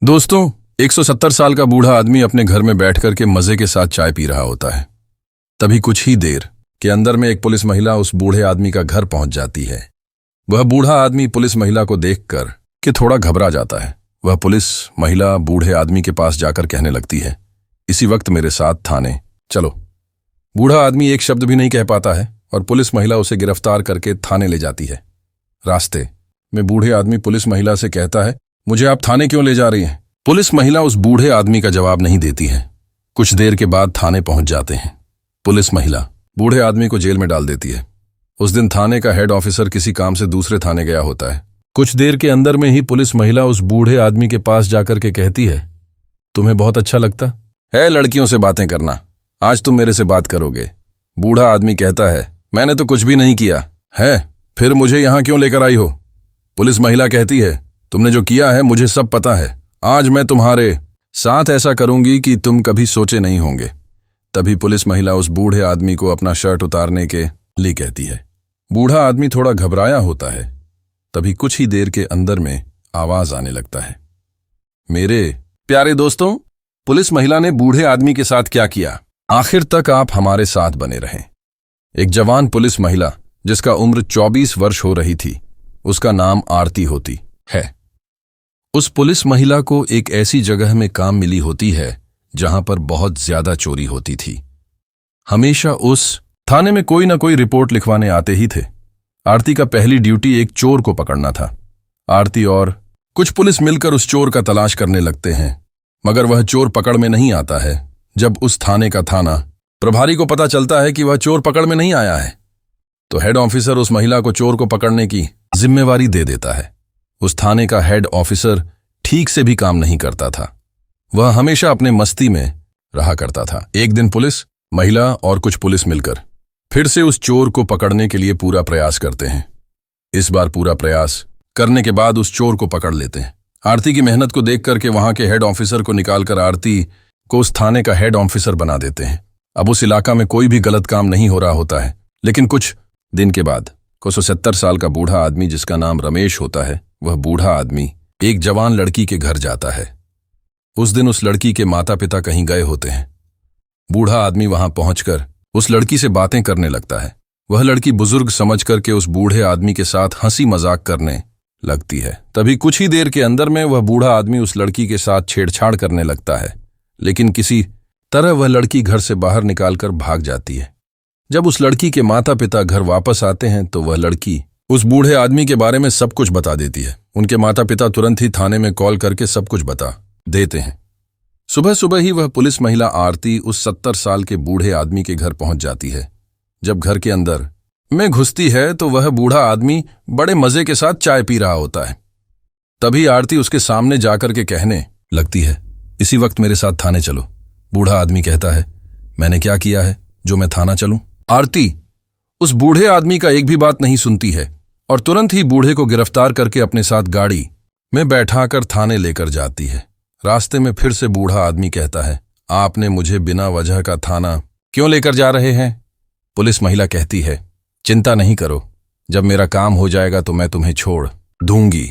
दोस्तों, 170 साल का बूढ़ा आदमी अपने घर में बैठ कर के मजे के साथ चाय पी रहा होता है। तभी कुछ ही देर के अंदर में एक पुलिस महिला उस बूढ़े आदमी का घर पहुंच जाती है। वह बूढ़ा आदमी पुलिस महिला को देखकर कि थोड़ा घबरा जाता है। वह पुलिस महिला बूढ़े आदमी के पास जाकर कहने लगती है, इसी वक्त मेरे साथ थाने चलो। बूढ़ा आदमी एक शब्द भी नहीं कह पाता है और पुलिस महिला उसे गिरफ्तार करके थाने ले जाती है। रास्ते में बूढ़े आदमी पुलिस महिला से कहता है, मुझे आप थाने क्यों ले जा रही हैं? पुलिस महिला उस बूढ़े आदमी का जवाब नहीं देती है। कुछ देर के बाद थाने पहुंच जाते हैं। पुलिस महिला बूढ़े आदमी को जेल में डाल देती है। उस दिन थाने का हेड ऑफिसर किसी काम से दूसरे थाने गया होता है। कुछ देर के अंदर में ही पुलिस महिला उस बूढ़े आदमी के पास जाकर के कहती है, तुम्हें बहुत अच्छा लगता है लड़कियों से बातें करना, आज तुम मेरे से बात करोगे। बूढ़ा आदमी कहता है, मैंने तो कुछ भी नहीं किया है, फिर मुझे यहां क्यों लेकर आई हो? पुलिस महिला कहती है, तुमने जो किया है मुझे सब पता है। आज मैं तुम्हारे साथ ऐसा करूंगी कि तुम कभी सोचे नहीं होंगे। तभी पुलिस महिला उस बूढ़े आदमी को अपना शर्ट उतारने के लिए कहती है। बूढ़ा आदमी थोड़ा घबराया होता है। तभी कुछ ही देर के अंदर में आवाज आने लगता है, मेरे प्यारे दोस्तों, पुलिस महिला ने बूढ़े आदमी के साथ क्या किया, आखिर तक आप हमारे साथ बने रहें। एक जवान पुलिस महिला जिसका उम्र 24 वर्ष हो रही थी, उसका नाम आरती होती है। उस पुलिस महिला को एक ऐसी जगह में काम मिली होती है जहां पर बहुत ज्यादा चोरी होती थी। हमेशा उस थाने में कोई ना कोई रिपोर्ट लिखवाने आते ही थे। आरती का पहली ड्यूटी एक चोर को पकड़ना था। आरती और कुछ पुलिस मिलकर उस चोर का तलाश करने लगते हैं, मगर वह चोर पकड़ में नहीं आता है। जब उस थाने का थाना प्रभारी को पता चलता है कि वह चोर पकड़ में नहीं आया है, तो हेड ऑफिसर उस महिला को चोर को पकड़ने की जिम्मेवारी दे देता है। उस थाने का हेड ऑफिसर ठीक से भी काम नहीं करता था। वह हमेशा अपने मस्ती में रहा करता था। एक दिन पुलिस महिला और कुछ पुलिस मिलकर फिर से उस चोर को पकड़ने के लिए पूरा प्रयास करते हैं। इस बार पूरा प्रयास करने के बाद उस चोर को पकड़ लेते हैं। आरती की मेहनत को देख करके वहां के हेड ऑफिसर को निकालकर आरती को उस थाने का हेड ऑफिसर बना देते हैं। अब उस इलाका में कोई भी गलत काम नहीं हो रहा होता है। लेकिन कुछ दिन के बाद 170 साल का बूढ़ा आदमी जिसका नाम रमेश होता है, वह बूढ़ा आदमी एक जवान लड़की के घर जाता है। उस दिन उस लड़की के माता पिता कहीं गए होते हैं। बूढ़ा आदमी वहां पहुंचकर उस लड़की से बातें करने लगता है। वह लड़की बुजुर्ग समझ करके उस बूढ़े आदमी के साथ हंसी मजाक करने लगती है। तभी कुछ ही देर के अंदर में वह बूढ़ा आदमी उस लड़की के साथ छेड़छाड़ करने लगता है, लेकिन किसी तरह वह लड़की घर से बाहर निकालकर भाग जाती है। जब उस लड़की के माता पिता घर वापस आते हैं तो वह लड़की उस बूढ़े आदमी के बारे में सब कुछ बता देती है। उनके माता पिता तुरंत ही थाने में कॉल करके सब कुछ बता देते हैं। सुबह सुबह ही वह पुलिस महिला आरती उस 70 साल के बूढ़े आदमी के घर पहुंच जाती है। जब घर के अंदर में घुसती है तो वह बूढ़ा आदमी बड़े मजे के साथ चाय पी रहा होता है। तभी आरती उसके सामने जाकर के कहने लगती है, इसी वक्त मेरे साथ थाने चलो। बूढ़ा आदमी कहता है, मैंने क्या किया है जो मैं थाना चलूं? आरती उस बूढ़े आदमी का एक भी बात नहीं सुनती है और तुरंत ही बूढ़े को गिरफ्तार करके अपने साथ गाड़ी में बैठाकर थाने लेकर जाती है। रास्ते में फिर से बूढ़ा आदमी कहता है, आपने मुझे बिना वजह का थाना क्यों लेकर जा रहे हैं? पुलिस महिला कहती है, चिंता नहीं करो, जब मेरा काम हो जाएगा तो मैं तुम्हें छोड़ दूंगी।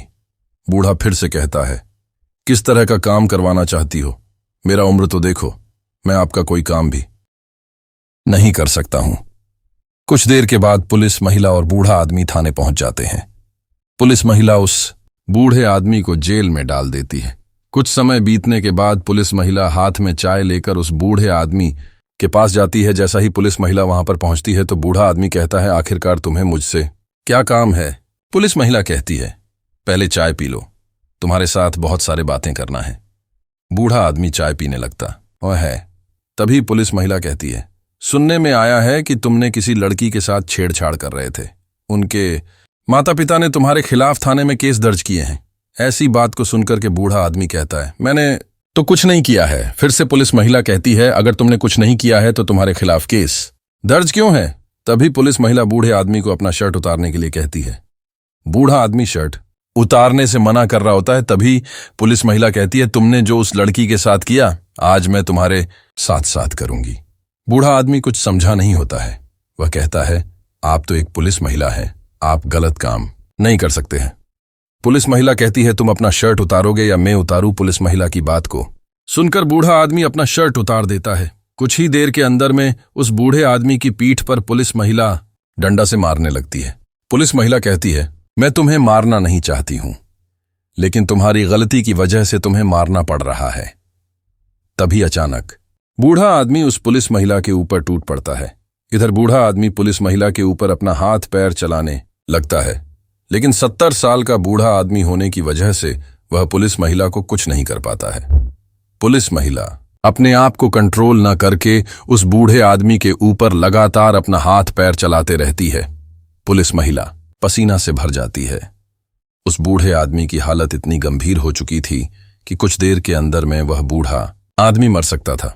बूढ़ा फिर से कहता है, किस तरह का काम करवाना चाहती हो? मेरा उम्र तो देखो, मैं आपका कोई काम भी नहीं कर सकता हूं। कुछ देर के बाद पुलिस महिला और बूढ़ा आदमी थाने पहुंच जाते हैं। पुलिस महिला उस बूढ़े आदमी को जेल में डाल देती है। कुछ समय बीतने के बाद पुलिस महिला हाथ में चाय लेकर उस बूढ़े आदमी के पास जाती है। जैसा ही पुलिस महिला वहां पर पहुंचती है तो बूढ़ा आदमी कहता है, आखिरकार तुम्हें मुझसे क्या काम है? पुलिस महिला कहती है, पहले चाय पी लो, तुम्हारे साथ बहुत सारे बातें करना है। बूढ़ा आदमी चाय पीने लगता और है। तभी पुलिस महिला कहती है, सुनने में आया है कि तुमने किसी लड़की के साथ छेड़छाड़ कर रहे थे। उनके माता पिता ने तुम्हारे खिलाफ थाने में केस दर्ज किए हैं। ऐसी बात को सुनकर के बूढ़ा आदमी कहता है, मैंने तो कुछ नहीं किया है। फिर से पुलिस महिला कहती है, अगर तुमने कुछ नहीं किया है तो तुम्हारे खिलाफ केस दर्ज क्यों है? तभी पुलिस महिला बूढ़े आदमी को अपना शर्ट उतारने के लिए कहती है। बूढ़ा आदमी शर्ट उतारने से मना कर रहा होता है। तभी पुलिस महिला कहती है, तुमने जो उस लड़की के साथ किया, आज मैं तुम्हारे साथ साथ करूंगी। बूढ़ा आदमी कुछ समझा नहीं होता है। वह कहता है, आप तो एक पुलिस महिला हैं, आप गलत काम नहीं कर सकते हैं। पुलिस महिला कहती है, तुम अपना शर्ट उतारोगे या मैं उतारूं पुलिस महिला की बात को। सुनकर बूढ़ा आदमी अपना शर्ट उतार देता है। कुछ ही देर के अंदर में उस बूढ़े आदमी की पीठ पर पुलिस महिला डंडा से मारने लगती है। पुलिस महिला कहती है, मैं तुम्हें मारना नहीं चाहती हूं, लेकिन तुम्हारी गलती की वजह से तुम्हें मारना पड़ रहा है। तभी अचानक बूढ़ा आदमी उस पुलिस महिला के ऊपर टूट पड़ता है। इधर बूढ़ा आदमी पुलिस महिला के ऊपर अपना हाथ पैर चलाने लगता है, लेकिन 70 साल का बूढ़ा आदमी होने की वजह से वह पुलिस महिला को कुछ नहीं कर पाता है। पुलिस महिला अपने आप को कंट्रोल न करके उस बूढ़े आदमी के ऊपर लगातार अपना हाथ पैर चलाते रहती है। पुलिस महिला पसीना से भर जाती है। उस बूढ़े आदमी की हालत इतनी गंभीर हो चुकी थी कि कुछ देर के अंदर में वह बूढ़ा आदमी मर सकता था।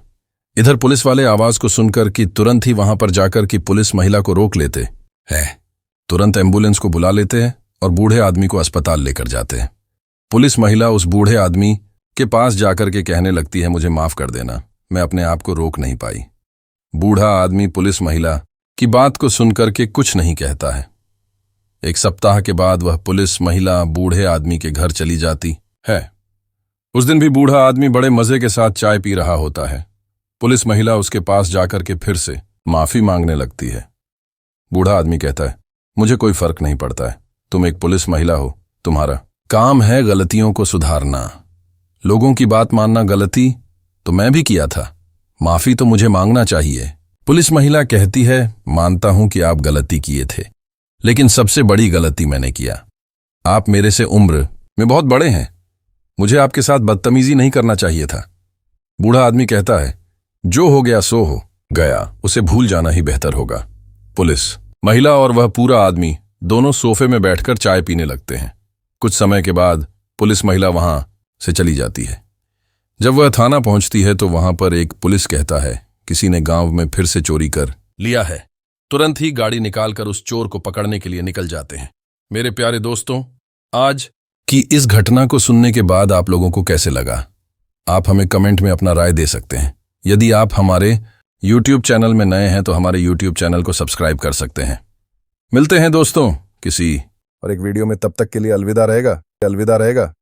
इधर पुलिस वाले आवाज को सुनकर कि तुरंत ही वहां पर जाकर कि पुलिस महिला को रोक लेते हैं, तुरंत एम्बुलेंस को बुला लेते हैं और बूढ़े आदमी को अस्पताल लेकर जाते हैं। पुलिस महिला उस बूढ़े आदमी के पास जाकर के कहने लगती है, मुझे माफ कर देना, मैं अपने आप को रोक नहीं पाई। बूढ़ा आदमी पुलिस महिला की बात को सुनकर के कुछ नहीं कहता है। एक सप्ताह के बाद वह पुलिस महिला बूढ़े आदमी के घर चली जाती है। उस दिन भी बूढ़ा आदमी बड़े मजे के साथ चाय पी रहा होता है। पुलिस महिला उसके पास जाकर के फिर से माफी मांगने लगती है। बूढ़ा आदमी कहता है, मुझे कोई फर्क नहीं पड़ता है, तुम एक पुलिस महिला हो, तुम्हारा काम है गलतियों को सुधारना। लोगों की बात मानना गलती तो मैं भी किया था, माफी तो मुझे मांगना चाहिए। पुलिस महिला कहती है, मानता हूं कि आप गलती किए थे, लेकिन सबसे बड़ी गलती मैंने किया। आप मेरे से उम्र में बहुत बड़े हैं, मुझे आपके साथ बदतमीजी नहीं करना चाहिए था। बूढ़ा आदमी कहता है, जो हो गया सो हो गया, उसे भूल जाना ही बेहतर होगा। पुलिस महिला और वह पूरा आदमी दोनों सोफे में बैठकर चाय पीने लगते हैं। कुछ समय के बाद पुलिस महिला वहां से चली जाती है। जब वह थाना पहुंचती है तो वहां पर एक पुलिस कहता है, किसी ने गांव में फिर से चोरी कर लिया है। तुरंत ही गाड़ी निकालकर उस चोर को पकड़ने के लिए निकल जाते हैं। मेरे प्यारे दोस्तों, आज की इस घटना को सुनने के बाद आप लोगों को कैसे लगा, आप हमें कमेंट में अपना राय दे सकते हैं। यदि आप हमारे YouTube चैनल में नए हैं तो हमारे YouTube चैनल को सब्सक्राइब कर सकते हैं। मिलते हैं दोस्तों किसी और एक वीडियो में, तब तक के लिए अलविदा रहेगा।